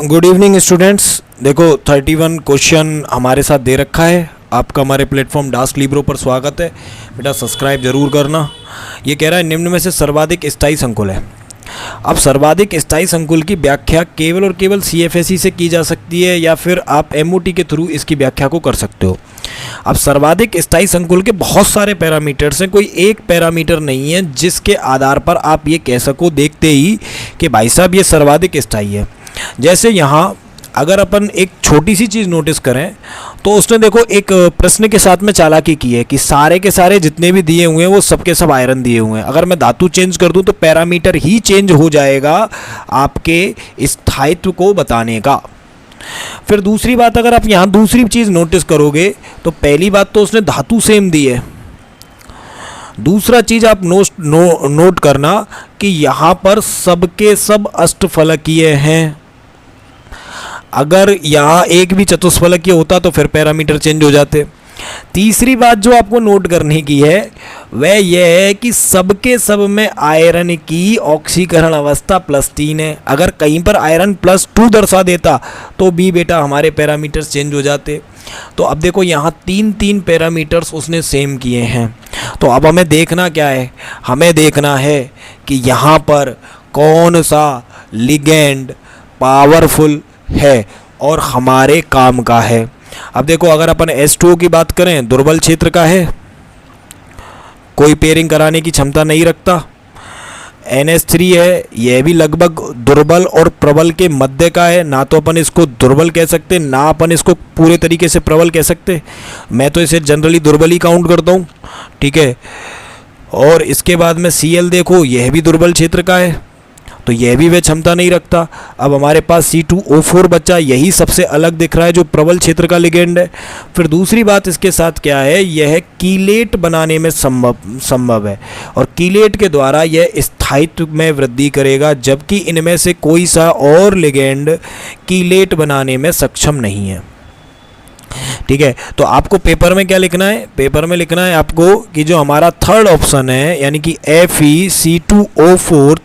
Good evening students. देखो 31 question हमारे साथ दे रखा है। आपका हमारे प्लेटफॉर्म डास्क लिब्रो पर स्वागत है। बेटा सब्सक्राइब जरूर करना। ये कह रहा है निम्न में से सर्वाधिक स्थायी संकुल है। अब सर्वाधिक स्थायी संकुल की व्याख्या केवल और केवल CFSE से की जा सकती है या फिर आप MOT के थ्रू इसकी व्याख्या को कर सकते हो। अब सर्वाधिक स्थायी संकुल के बहुत सारे पैरामीटर्स हैं, कोई एक पैरामीटर नहीं है जिसके आधार पर आप ये कह सको देखते ही कि भाई साहब ये सर्वाधिक स्थायी है। जैसे यहाँ अगर अपन एक छोटी सी चीज़ नोटिस करें तो उसने देखो एक प्रश्न के साथ में चालाकी की है कि सारे के सारे जितने भी दिए हुए हैं वो सब के सब आयरन दिए हुए हैं। अगर मैं धातु चेंज कर दूं तो पैरामीटर ही चेंज हो जाएगा आपके स्थायित्व को बताने का। फिर दूसरी बात, अगर आप यहाँ दूसरी चीज़ नोटिस करोगे तो पहली बात तो उसने धातु सेम दी है। दूसरा चीज़ आप नोट करना कि यहाँ पर सबके सब अष्टफलकीय हैं। अगर यहाँ एक भी चतुष्फलकीय होता तो फिर पैरामीटर चेंज हो जाते। तीसरी बात जो आपको नोट करने की है वह यह है कि सबके सब में आयरन की ऑक्सीकरण अवस्था +3 है। अगर कहीं पर आयरन +2 दर्शा देता तो भी बेटा हमारे पैरामीटर्स चेंज हो जाते। तो अब देखो यहाँ तीन पैरामीटर्स उसने सेम किए हैं। तो अब हमें देखना क्या है, हमें देखना है कि यहाँ पर कौन सा लिगेंड पावरफुल है और हमारे काम का है। अब देखो अगर अपन H2O की बात करें, दुर्बल क्षेत्र का है, कोई पेयरिंग कराने की क्षमता नहीं रखता। NH3 है, यह भी लगभग दुर्बल और प्रबल के मध्य का है। ना तो अपन इसको दुर्बल कह सकते, ना अपन इसको पूरे तरीके से प्रबल कह सकते। मैं तो इसे जनरली दुर्बल ही काउंट करता हूँ, ठीक है। और इसके बाद में Cl देखो, यह भी दुर्बल क्षेत्र का है, तो यह भी वह क्षमता नहीं रखता। अब हमारे पास C2O4 बचा, यही सबसे अलग दिख रहा है जो प्रबल क्षेत्र का लिगेंड है। फिर दूसरी बात इसके साथ क्या है, यह कीलेट बनाने में संभव है और कीलेट के द्वारा यह स्थायित्व में वृद्धि करेगा, जबकि इनमें से कोई सा और लिगेंड कीलेट बनाने में सक्षम नहीं है, ठीक है। तो आपको पेपर में क्या लिखना है, पेपर में लिखना है आपको कि जो हमारा थर्ड ऑप्शन है यानी कि FeC2O4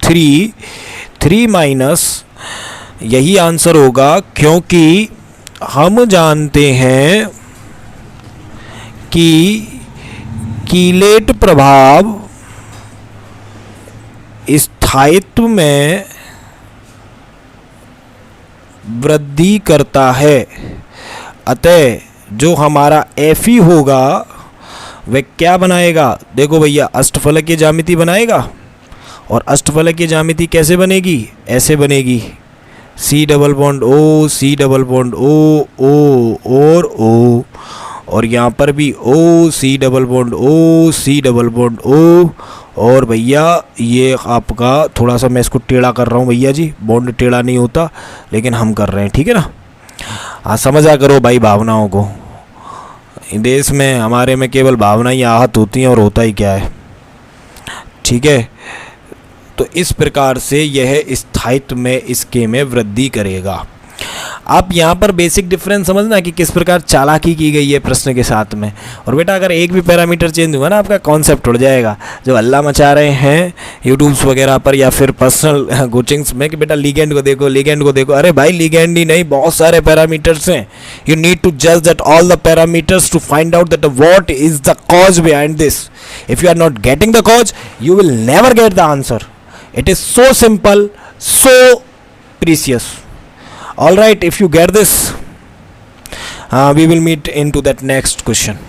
3 माइनस यही आंसर होगा, क्योंकि हम जानते हैं कि कीलेट प्रभाव स्थायित्व में वृद्धि करता है। अतः जो हमारा Fe होगा वह क्या बनाएगा, देखो भैया अष्टफलकीय ज्यामिति बनाएगा। और अष्टफलकीय ज्यामिति कैसे बनेगी, ऐसे बनेगी, C double bond O C double bond O O और O, और यहाँ पर भी O C double bond O C double bond O। और भैया ये आपका थोड़ा सा मैं इसको टेढ़ा कर रहा हूँ भैया जी, बॉन्ड टेढ़ा नहीं होता लेकिन हम कर रहे हैं, ठीक है ना। हाँ समझा करो भाई भावनाओं को। देश में हमारे में केवल भावना ही आहत होती हैं और होता ही क्या है, ठीक है। तो इस प्रकार से यह स्थायित्व में इसके में वृद्धि करेगा। आप यहाँ पर बेसिक डिफरेंस समझना कि किस प्रकार चालाकी की गई है प्रश्न के साथ में। और बेटा अगर एक भी पैरामीटर चेंज हुआ ना आपका कॉन्सेप्ट उड़ जाएगा। जो हल्ला मचा रहे हैं यूट्यूब्स वगैरह पर या फिर पर्सनल कोचिंग्स में कि बेटा लिगेंड को देखो, लिगेंड को देखो, अरे भाई लिगेंड ही नहीं, बहुत सारे पैरामीटर्स हैं। यू नीड टू जज that all the parameters to find out that what is the cause behind this. If you are not getting the cause you will never get the answer. It is so simple, so precious. All right, if you get this, we will meet into that next question.